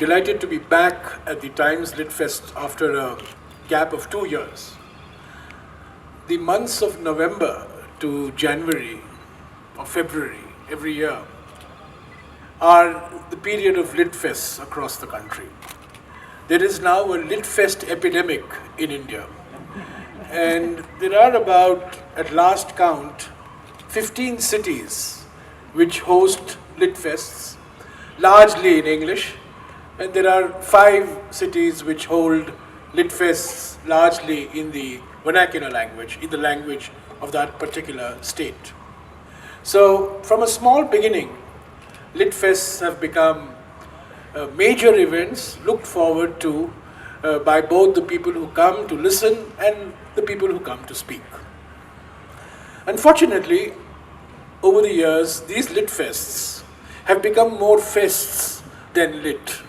delighted to be back at the Times Lit Fest after a gap of 2 years. The months of November to January or February every year are the period of Lit Fests across the country. There is now a Lit Fest epidemic in India. And there are about, at last count, 15 cities which host Lit Fests, largely in English, and there are 5 cities which hold Lit Fests largely in the vernacular language, in the language of that particular state. So from a small beginning, Lit Fests have become major events looked forward to by both the people who come to listen and the people who come to speak. Unfortunately, over the years, these Lit Fests have become more fests than lit.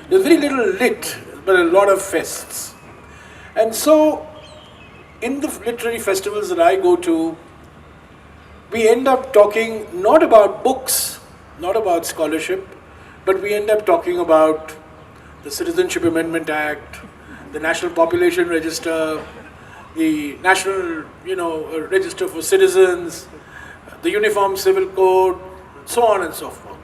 There's very little lit, but a lot of fests. And so, in the literary festivals that I go to, we end up talking not about books, not about scholarship, but we end up talking about the Citizenship Amendment Act, the National Population Register, the National Register for Citizens, the Uniform Civil Code, so on and so forth.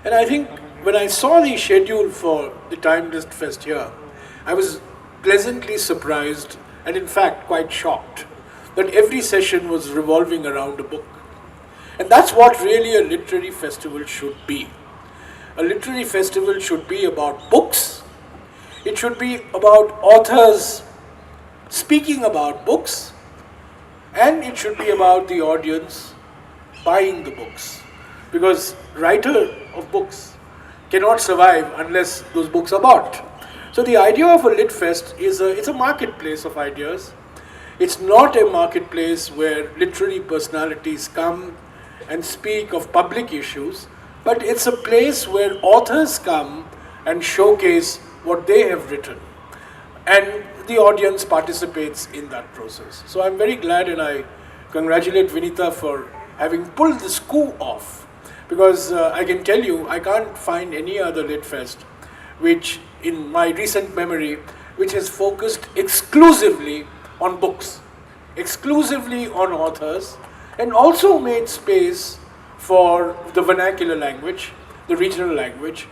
And I think when I saw the schedule for the Time Lit Fest here, I was pleasantly surprised and in fact quite shocked that every session was revolving around a book. And that's what really a literary festival should be. A literary festival should be about books. It should be about authors speaking about books, and it should be about the audience buying the books. Because writer of books cannot survive unless those books are bought. So the idea of a Lit Fest is it's a marketplace of ideas. It's not a marketplace where literary personalities come and speak of public issues, but it's a place where authors come and showcase what they have written. And the audience participates in that process. So I'm very glad and I congratulate Vinita for having pulled this coup off. Because I can tell you, I can't find any other Lit Fest which, in my recent memory, which has focused exclusively on books, exclusively on authors, and also made space for the vernacular language, the regional language,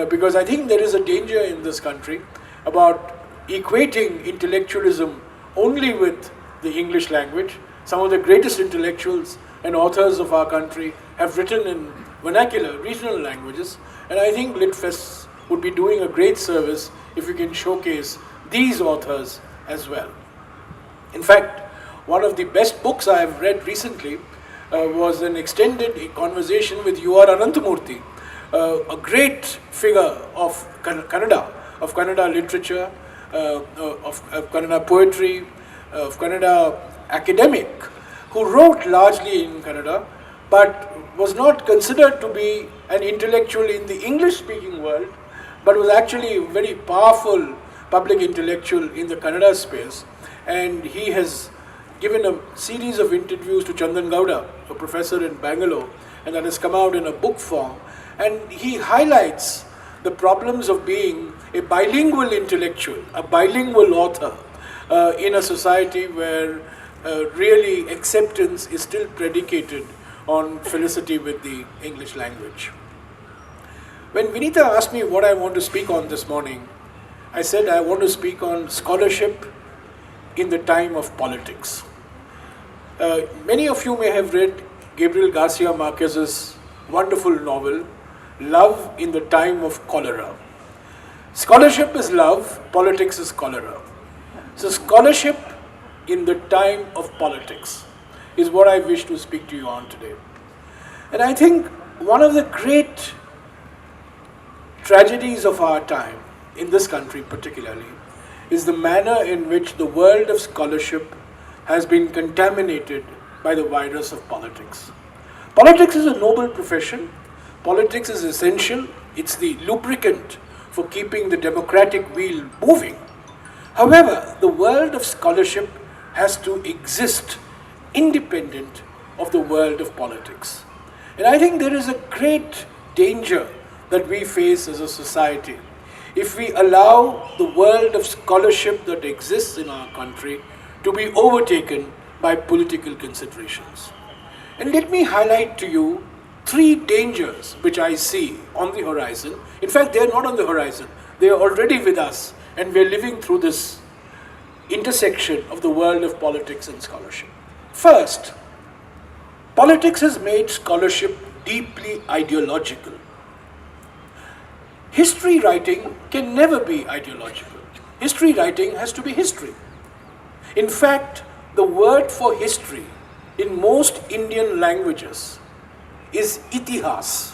because I think there is a danger in this country about equating intellectualism only with the English language. Some of the greatest intellectuals and authors of our country have written in vernacular, regional languages, and I think Lit Fests would be doing a great service if we can showcase these authors as well. In fact, one of the best books I have read recently was an extended conversation with U.R. Ananthamurthy, a great figure of Kannada literature, of Kannada poetry, of Kannada academic, who wrote largely in Kannada, but was not considered to be an intellectual in the English-speaking world, but was actually a very powerful public intellectual in the Kannada space. And he has given a series of interviews to Chandan Gowda, a professor in Bengaluru, and that has come out in a book form. And he highlights the problems of being a bilingual intellectual, a bilingual author in a society where really acceptance is still predicated on felicity with the English language. When Vinita asked me what I want to speak on this morning, I said I want to speak on scholarship in the time of politics. Many of you may have read Gabriel Garcia Marquez's wonderful novel, Love in the Time of Cholera. Scholarship is love, politics is cholera. So scholarship in the time of politics is what I wish to speak to you on today. And I think one of the great tragedies of our time, in this country particularly, is the manner in which the world of scholarship has been contaminated by the virus of politics. Politics is a noble profession. Politics is essential. It's the lubricant for keeping the democratic wheel moving. However, the world of scholarship has to exist independent of the world of politics. And I think there is a great danger that we face as a society if we allow the world of scholarship that exists in our country to be overtaken by political considerations. And let me highlight to you three dangers which I see on the horizon. In fact, they are not on the horizon. They are already with us, and we are living through this intersection of the world of politics and scholarship. First, politics has made scholarship deeply ideological. History writing can never be ideological. History writing has to be history. In fact, the word for history in most Indian languages is itihas.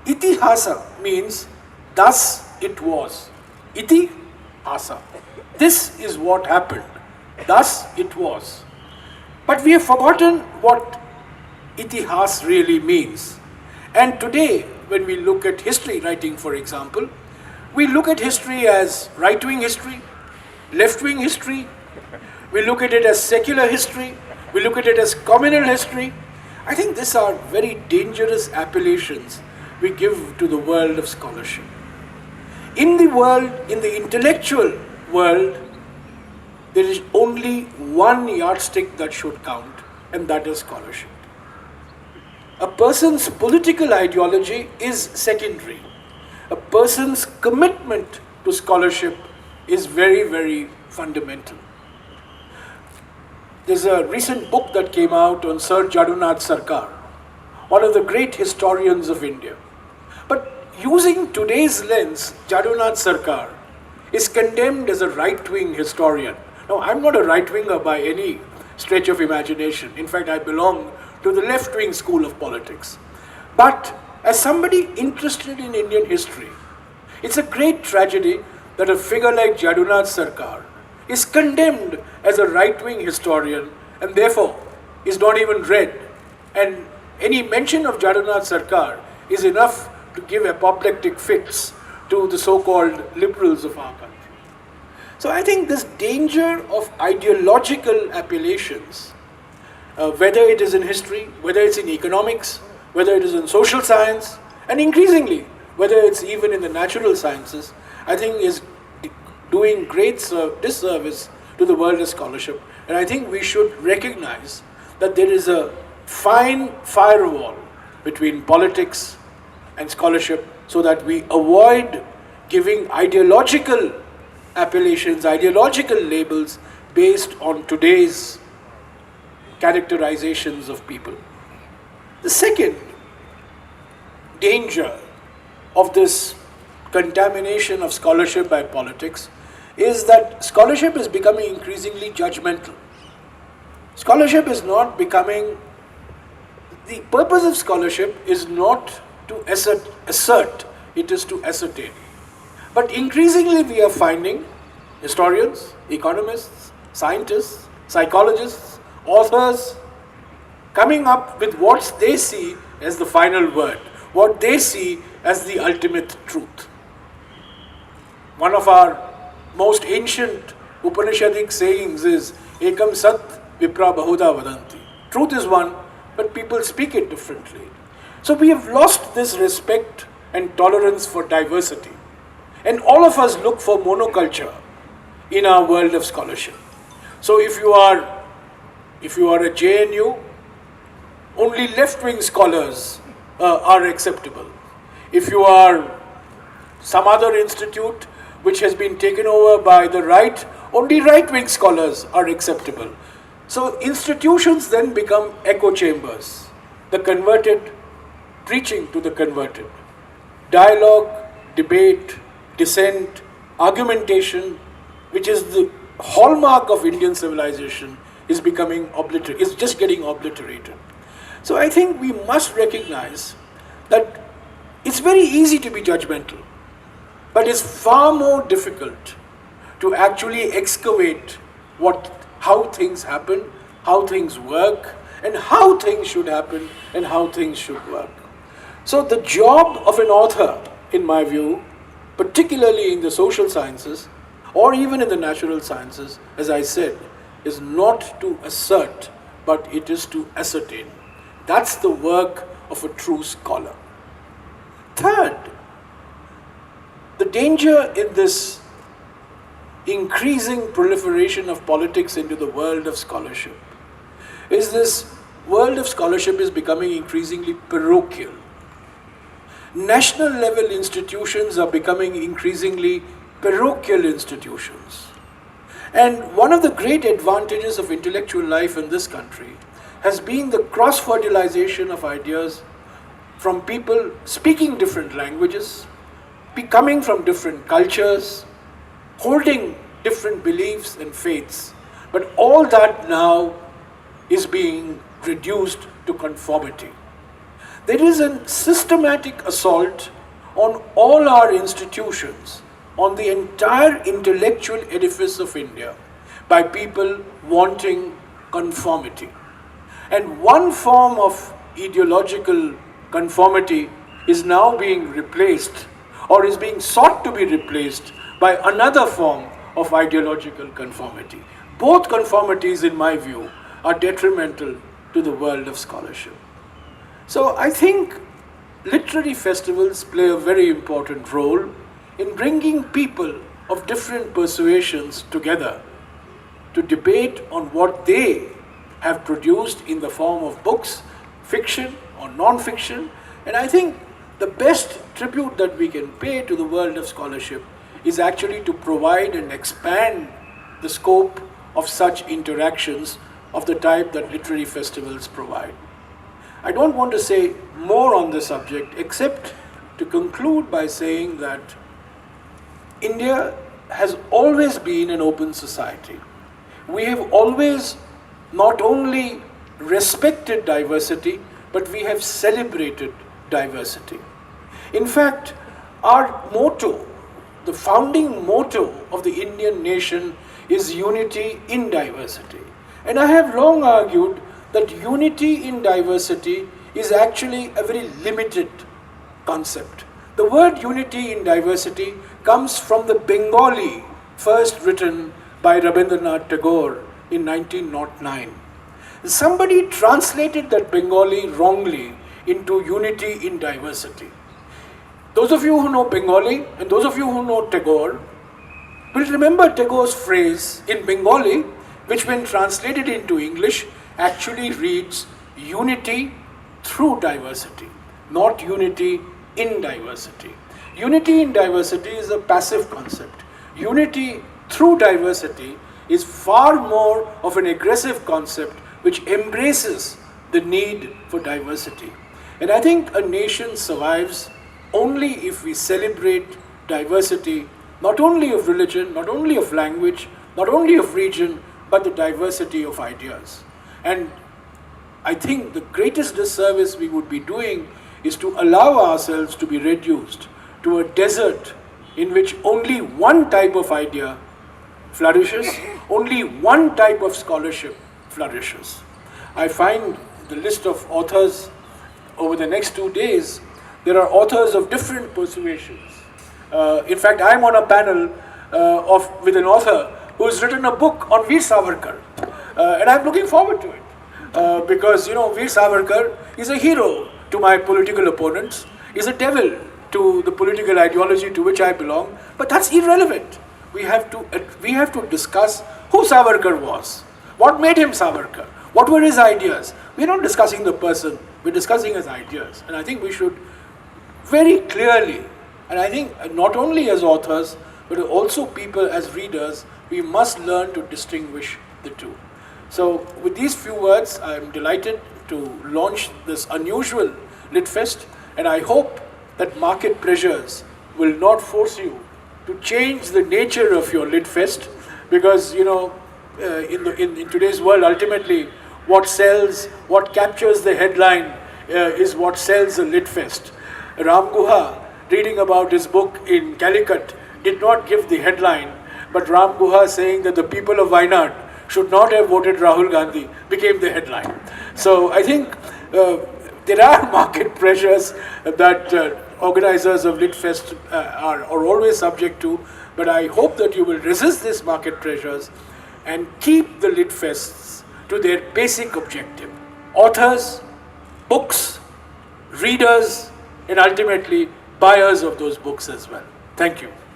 Itihasa means thus it was. Itihasa. This is what happened. Thus it was. But we have forgotten what itihas really means. And today, when we look at history writing, for example, we look at history as right-wing history, left-wing history, we look at it as secular history, we look at it as communal history. I think these are very dangerous appellations we give to the world of scholarship. In the world, in the intellectual world, there is only one yardstick that should count, and that is scholarship. A person's political ideology is secondary. A person's commitment to scholarship is very, very fundamental. There's a recent book that came out on Sir Jairam Ramesh, one of the great historians of India. But using today's lens, Jairam Ramesh is condemned as a right-wing historian. Now, I'm not a right-winger by any stretch of imagination. In fact, I belong to the left-wing school of politics. But as somebody interested in Indian history, it's a great tragedy that a figure like Jairam Ramesh is condemned as a right-wing historian and therefore is not even read. And any mention of Jairam Ramesh is enough to give apoplectic fits to the so-called liberals of our country. So I think this danger of ideological appellations, whether it is in history, whether it's in economics, whether it is in social science, and increasingly, whether it's even in the natural sciences, I think is doing great disservice to the world of scholarship. And I think we should recognize that there is a fine firewall between politics and scholarship so that we avoid giving ideological appellations, ideological labels based on today's characterizations of people. The second danger of this contamination of scholarship by politics is that scholarship is becoming increasingly judgmental. Scholarship is not becoming, the purpose of scholarship is not to assert, it is to ascertain. But increasingly we are finding historians, economists, scientists, psychologists, authors coming up with what they see as the final word, what they see as the ultimate truth. One of our most ancient Upanishadic sayings is Ekam Sat Vipra Bahuda Vadanti. Truth is one, but people speak it differently. So we have lost this respect and tolerance for diversity. And all of us look for monoculture in our world of scholarship. So if you are a JNU, only left-wing scholars are acceptable. If you are some other institute which has been taken over by the right, only right-wing scholars are acceptable. So institutions then become echo chambers. The converted preaching to the converted. Dialogue, debate, dissent, argumentation, which is the hallmark of Indian civilization, is becoming obliterated, is just getting obliterated. So I think we must recognize that it's very easy to be judgmental, but it's far more difficult to actually excavate how things happen, how things work, and how things should happen, and how things should work. So the job of an author, in my view, particularly in the social sciences, or even in the natural sciences, as I said, is not to assert, but it is to ascertain. That's the work of a true scholar. Third, The danger in this increasing proliferation of politics into the world of scholarship is this world of scholarship is becoming increasingly parochial. National level institutions are becoming increasingly parochial institutions. And one of the great advantages of intellectual life in this country has been the cross-fertilization of ideas from people speaking different languages, coming from different cultures, holding different beliefs and faiths. But all that now is being reduced to conformity. There is a systematic assault on all our institutions, on the entire intellectual edifice of India, by people wanting conformity. And one form of ideological conformity is now being replaced, or is being sought to be replaced, by another form of ideological conformity. Both conformities, in my view, are detrimental to the world of scholarship. So I think literary festivals play a very important role in bringing people of different persuasions together to debate on what they have produced in the form of books, fiction or non-fiction. And I think the best tribute that we can pay to the world of scholarship is actually to provide and expand the scope of such interactions of the type that literary festivals provide. I don't want to say more on this subject except to conclude by saying that India has always been an open society. We have always not only respected diversity, but we have celebrated diversity. In fact, our motto, the founding motto of the Indian nation is unity in diversity. And I have long argued that unity in diversity is actually a very limited concept. The word unity in diversity comes from the Bengali, first written by Rabindranath Tagore in 1909. Somebody translated that Bengali wrongly into unity in diversity. Those of you who know Bengali and those of you who know Tagore will remember Tagore's phrase in Bengali, which when translated into English actually reads unity through diversity, not unity in diversity. Unity in diversity is a passive concept. Unity through diversity is far more of an aggressive concept which embraces the need for diversity. And I think a nation survives only if we celebrate diversity, not only of religion, not only of language, not only of region, but the diversity of ideas. And I think the greatest disservice we would be doing is to allow ourselves to be reduced to a desert in which only one type of idea flourishes, only one type of scholarship flourishes. I find the list of authors over the next 2 days, there are authors of different persuasions. In fact, I'm on a panel with an author who has written a book on Veer Savarkar, and I'm looking forward to it because Veer Savarkar is a hero to my political opponents, is a devil to the political ideology to which I belong, but that's irrelevant. We have to discuss who Savarkar was, what made him Savarkar, what were his ideas. We're not discussing the person, we're discussing his ideas, and I think we should very clearly, and I think not only as authors, but also people as readers, we must learn to distinguish the two. So with these few words, I'm delighted to launch this unusual LitFest, and I hope that market pressures will not force you to change the nature of your LitFest, because in today's world, ultimately what sells, what captures the headline is what sells a LitFest. Ram Guha, reading about his book in Calicut, did not give the headline, but Ram Guha saying that the people of Wayanad should not have voted Rahul Gandhi became the headline. So I think there are market pressures that organizers of LitFest are always subject to, but I hope that you will resist these market pressures and keep the LitFests to their basic objective. Authors, books, readers, and ultimately buyers of those books as well. Thank you.